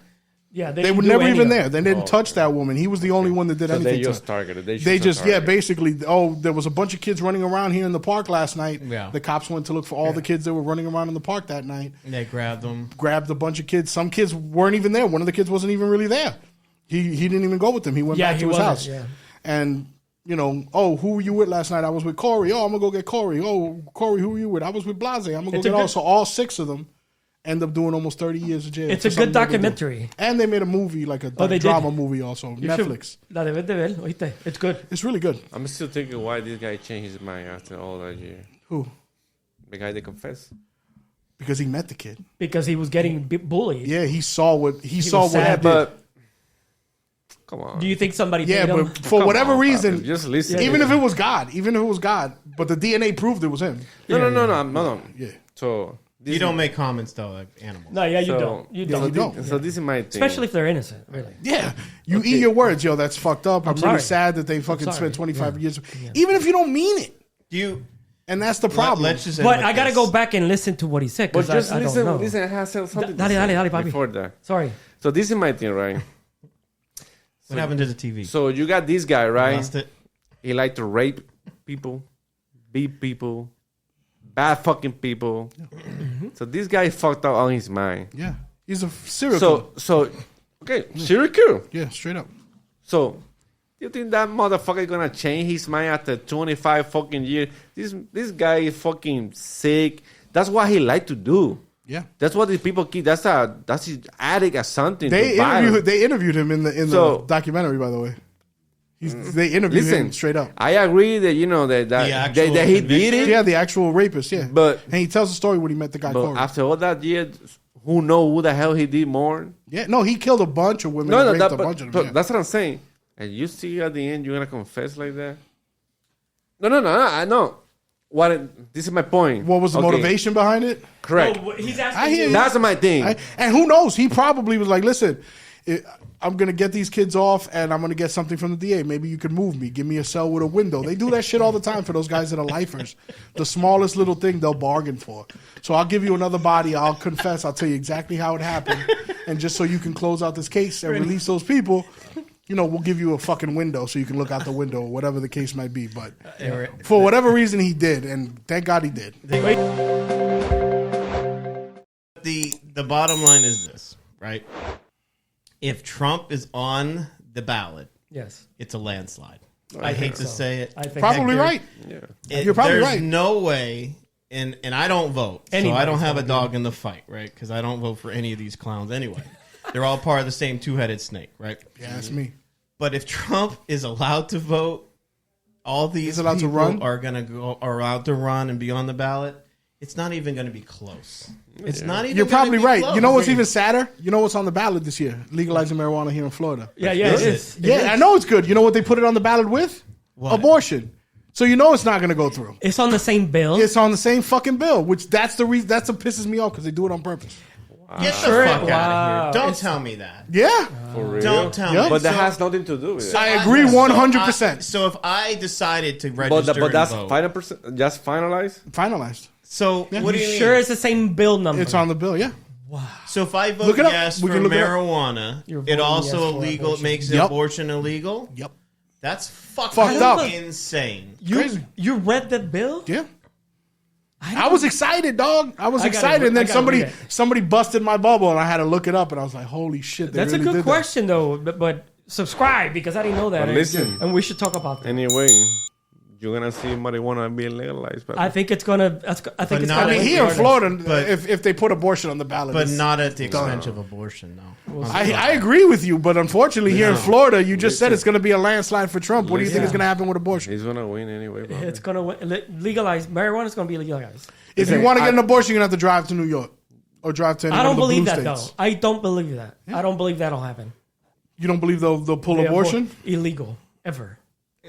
Yeah, They were didn't do never any even of it. there. They didn't touch that woman. He was the only one that did So anything. they to just her. targeted. They just, basically, there was a bunch of kids running around here in the park last night. Yeah. The cops went to look for all the kids that were running around in the park that night. They grabbed them. Grabbed a bunch of kids. Some kids weren't even there. One of the kids wasn't even really there. He didn't even go with them. He went back to his house. Yeah. And, who were you with last night? I was with Corey. Oh, I'm going to go get Corey. Oh, Corey, who were you with? I was with Blase. I'm going to go get So all 6 of them end up doing almost 30 years of jail. It's a good documentary. And they made a movie, like a they drama did? movie also. You Netflix. La debes de ver, oíste. It's good. It's really good. I'm still thinking why this guy changed his mind after all that year. Who? The guy that confessed. Because he met the kid. Because he was getting bullied. Yeah, he saw what he saw was what he sad. did. But come on. Do you think somebody Yeah, paid him? but for Come whatever on, reason, Papi, just listen. even if it was God, but the DNA proved it was him. No. Yeah. So You don't make comments though, like animals. No, yeah, you so- don't. You Yeah, don't. you don't. So this is my thing. Especially if they're innocent, really. Yeah, you eat your words, yo. That's fucked up. I'm really sorry. sad that they fucking sorry. spent 25 years, even if you don't mean it. Do you? And that's the problem. Let's just. But I got to go back and listen to what he said But because just I don't listen. know. Listen, I have something Dale, to say dale, papi. before that. Sorry. So this is my thing, right? What happened to the TV? So you got this guy, right? Lost it. He like to rape people, beat people, bad fucking people. So this guy fucked up on his mind. Yeah, he's a serial killer. So okay, serial killer. Yeah, straight up. So you think that motherfucker gonna change his mind after 25 fucking years? This guy is fucking sick. That's what he like to do. Yeah, That's what these people keep. That's his addict or something. they to violence. interviewed him in the So- documentary. By the way, they interviewed him straight up. I agree that actual that he did conviction? it. Yeah, the actual rapist. Yeah, But and he tells the story when he met the guy. but Corey. after all that year, who know who the hell he did more? Yeah, no, he killed a bunch of women. No, and raped a but bunch of them. Yeah. that's what I'm saying. And you see at the end, you're gonna confess like that? No. I know. This is my point. What was the Okay, motivation behind it? Correct. No, he's I asking hear you. you. That's my thing. And who knows? He probably was like, listen, I'm going to get these kids off and I'm going to get something from the DA. Maybe you can move me. Give me a cell with a window. They do that shit all the time for those guys that are lifers. The smallest little thing they'll bargain for. So I'll give you another body. I'll confess. I'll tell you exactly how it happened. And just so you can close out this case and release those people, we'll give you a fucking window so you can look out the window or whatever the case might be. But for whatever reason he did, and thank God he did. The bottom line is this, right? If Trump is on the ballot, Yes. it's a landslide. I hate to say it. I think Probably right. You're probably there's right. no way, and I don't vote, so I Anybody's don't have a gonna dog in the fight, right? Because I don't vote for any of these clowns anyway. They're all part of the same two-headed snake, right? Yeah, that's me. But if Trump is allowed to vote, all these allowed to people run? are allowed to run and be on the ballot. It's not even going to be close. It's not even. You're gonna probably be right. close. You know what's even sadder? You know what's on the ballot this year? Legalizing marijuana here in Florida. Yeah, it Is is. it? Yeah, I know it's good. You know what they put it on the ballot with? What? Abortion. So you know it's not going to go through. It's on the same bill. It's on the same fucking bill, which that's the reason. That's what pisses me off because they do it on purpose. Get Sure, the fuck out wow. of here! Don't It's- tell me that. Yeah, For real. Don't tell Yep. me. But that So- has nothing to do with it. I agree 100%. So if I decided to register But that's and vote, final percent. Just finalized. finalized. so what do you mean? Sure, it's the same bill number. It's on the bill. Yeah, So if I vote Look it up. yes We for can look it up. marijuana, You're it voting also yes for illegal. It abortion. makes Yep. abortion illegal. yep. That's Fucked fucking up. insane. Crazy. You read that bill? Yeah. I was excited, dog. I was I gotta excited, re- and then I gotta read it. somebody busted my bubble, and I had to look it up, and I was like, "Holy shit!" They That's really a good did question, though. But subscribe because I didn't know that. But And- listen. and we should talk about that. Anyway, you're gonna see marijuana being legalized. But I think it's gonna. I think But it's not gonna. I mean, But- here in Florida, but- if they put abortion on the ballot, But it's- not at the expense of abortion, no. I agree with you, but unfortunately, here in Florida, you just said it's going to be a landslide for Trump. What do you think is going to happen with abortion? he's gonna win anyway. Bro. It's gonna legalize marijuana. Is gonna be legalized. If you want to get an abortion, you're going to have to drive to New York or drive to any I one don't of the believe blue that states. though. I don't believe that. I don't believe that'll happen. You don't believe they'll pull The abortion? illegal ever.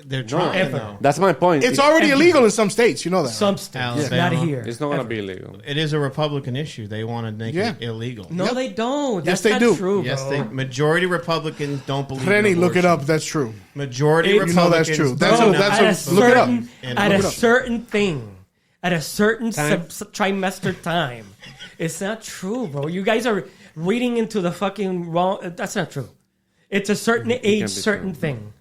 They're trying ever. though. That's my point. It's already illegal in some states. You know that. Some states, Alabama. not here. It's not gonna be illegal. It is a Republican issue. They want to make Yeah. it illegal. No, Yep. they don't. Yes, That's they not do. true, Yes, bro. majority Republicans don't believe. Rennie, in look it abortion. up. That's true. Majority You Republicans. know that's true. That's don't a- that's know. a- at a look it up. certain, And at look a it up. certain thing, at a certain Time. trimester time. It's not true, bro. You guys are reading into the fucking wrong. That's not true. It's a certain age, be certain true. thing.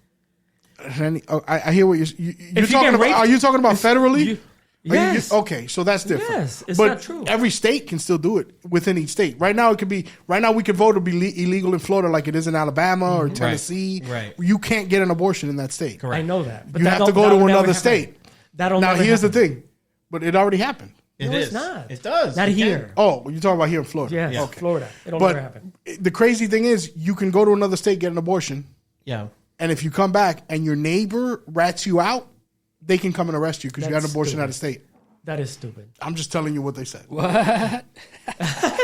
Rennie, I hear what you're If you talking get about. raped- Are you talking about federally? You- Are you- yes. okay, so that's different. Yes, it's but not true. Every state can still do it within each state. Right now, it could be. Right now, we could vote to be illegal in Florida, like it is in Alabama or Tennessee. Right. You can't get an abortion in that state. Correct. I know that. But You that have to don't- go to that'll never another happen. state. That'll Now, never here's happen. the thing, but it already happened. It No, is. it's not. It does. Not It can. here. Oh, you're talking about here in Florida? Yes, Okay. Florida. It'll never But happen. the crazy thing is, you can go to another state, get an abortion, Yeah. and if you come back and your neighbor rats you out, they can come and arrest you because you got an That's abortion stupid. out of state. That is stupid. I'm just telling you what they said.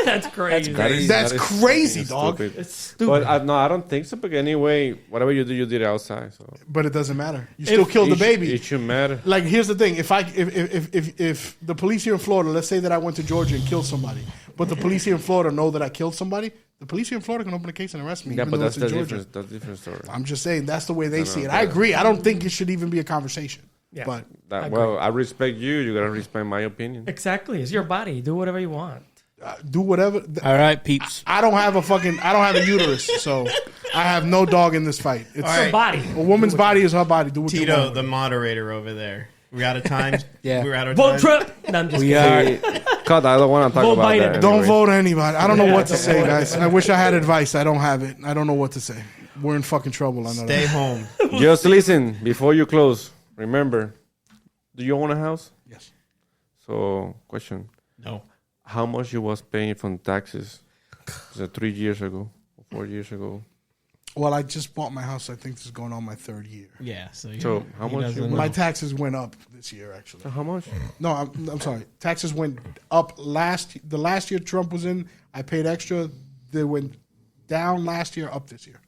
That's crazy. That's crazy, dog. Stupid. It's stupid. But no, I don't think so. Because anyway, whatever you did it outside. So But it doesn't matter. You still killed the baby. It should matter. Like, here's the thing: if the police here in Florida, let's say that I went to Georgia and killed somebody, but the police here in Florida know that I killed somebody, the police here in Florida can open a case and arrest me. Yeah, even but though that's it's the in Georgia. difference. That's a different story. I'm just saying that's the way they see it. I agree. I don't think it should even be a conversation. Yeah. But Well, I respect you. You gotta respect my opinion. Exactly. It's your body. Do whatever you want. do whatever. All right, peeps. I don't have a uterus, so I have no dog in this fight. It's All right. Your body. a woman's body is her body. Do what you Tito, want. the moderator over there. We out of time. Yeah. We're out of Vote time. Trump. No, I'm just We kidding. are. Cut. I don't want to talk Vote about Biden. that. Don't anyway. vote anybody. I don't know what to don't say, vote guys. I wish I had advice. I don't have it. I don't know what to say. We're in fucking trouble. I know Stay that. home. Just listen before you close. Remember, do you own a house? Yes. So, question: No. how much you was paying from taxes? Was it 3 years ago, or 4 years ago? Well, I just bought my house. I think this is going on my third year. Yeah. So, So, how he much doesn't you know. My taxes went up this year, actually. How much? No, I'm sorry. Taxes went up the last year Trump was in. I paid extra. They went down last year, up this year.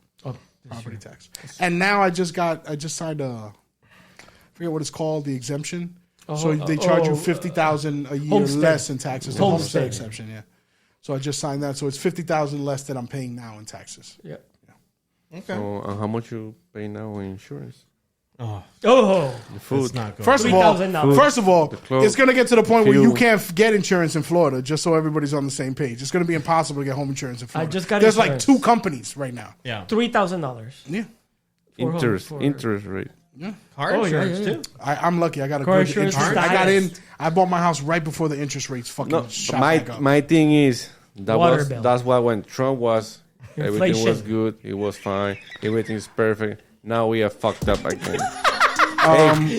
Property tax. And now I just signed I forget what it's called, the exemption. So they charge you $50,000 a year Homestead. less in taxes. The Homestead. homestead exemption, yeah. So I just signed that. So it's $50,000 less that I'm paying now in taxes. Yeah. Okay. So, how much you pay now in insurance? Oh, Oh. The food. it's not good. First of all, $3,000. clothes, it's going to get to the point where you fuel. can't get insurance in Florida. Just so everybody's on the same page, it's going to be impossible to get home insurance in Florida. just got There's insurance. like 2 companies right now. Yeah. $3,000. Yeah, interest rate. Car Oh, yeah, insurance yeah, yeah. too. I'm lucky. I got a Car good insurance interest is rate. I got nice. in. I bought my house right before the interest rates fucking No, shot my back up. my thing is Water bill. that's why when Trump was everything was Inflation. good, it was fine, everything's perfect. Now we are fucked up again. Um,